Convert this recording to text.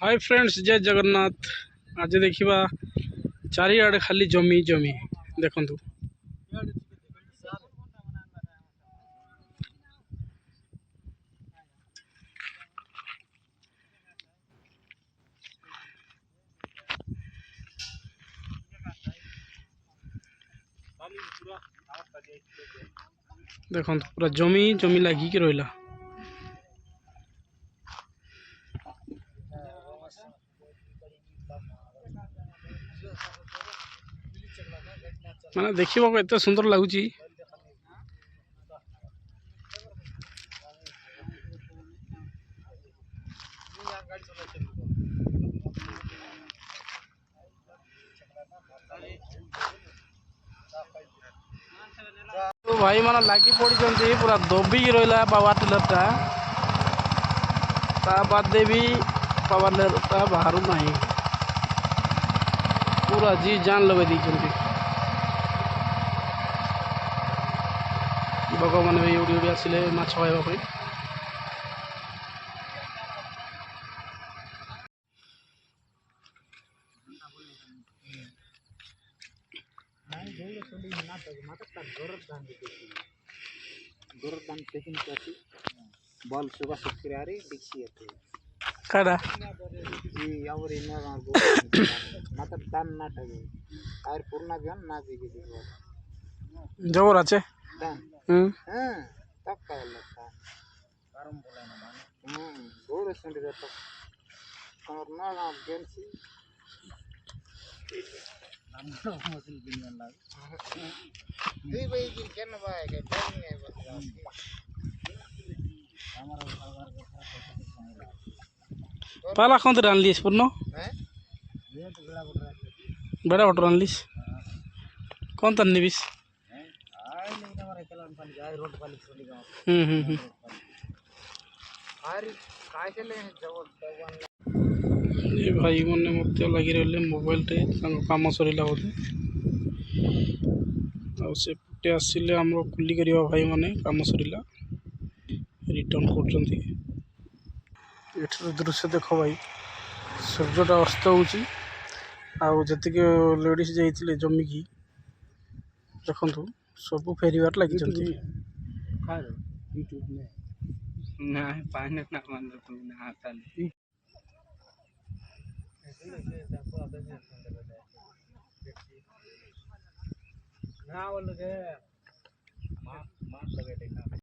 Hi friends, जय जगन्नाथ। आज देखा चारिआडे खाली जमी जमी देखु। देखो पूरा जमी जमी लगिक रहा। माने देखा एत सुंदर लगुच। तो भाई माना लगी पड़ी पूरा दबिक रहा पावर टिलरटा। बाद भी पावर टिलरटा बाहर ना पूरा जी जान लगे दी। बग मैंने भी उड़ी उड़ी आसिले माछ खावाई। बॉल सुबह सुखिरारी डिक्सी कड़ा ಈ ಅವರು ಇನ್ನೂ ಮಾತ್ರ ತಾನ್ ನಾಟಗೆ ಅವ್ರ ಪೂರ್ಣ ಜ್ಞಾನ ನಾ ಬಿಗಿದಿದ್ರು जोर আছে ತಾನ್ ತಕ್ಕಲ್ಲ ತಾನ್ ಕಾರಂ ಬೋಲನ ಮಾನ ಗೋರ ಸಂಡಿದ ತಕ್ಕ ಕರ್ನ ನಾ ಗೆನ್ಸಿ ನಮ್ಮ ಮಸಲ್ ಬಿನ್ನಲ್ಲ ಈ ಬೈ ಗಿನ್ ಕೆನ್ನ ಬಾಯ ಗೆ ಬೆನ್ನೆ पाला कौन रान लीस पूर्ण बड़ा बटर रान लीस कौन तन निबिस ये भाई मैंने मत लगी रही मोबाइल टे काम सरला बोधे आटे आसिले आम कुली कर भाई मैंने काम सरला रिटर्न कर दृश्य देख भाई सूर्यटा अस्त होती लेडीज जाइए जमी की देखु सब फेरबार लगी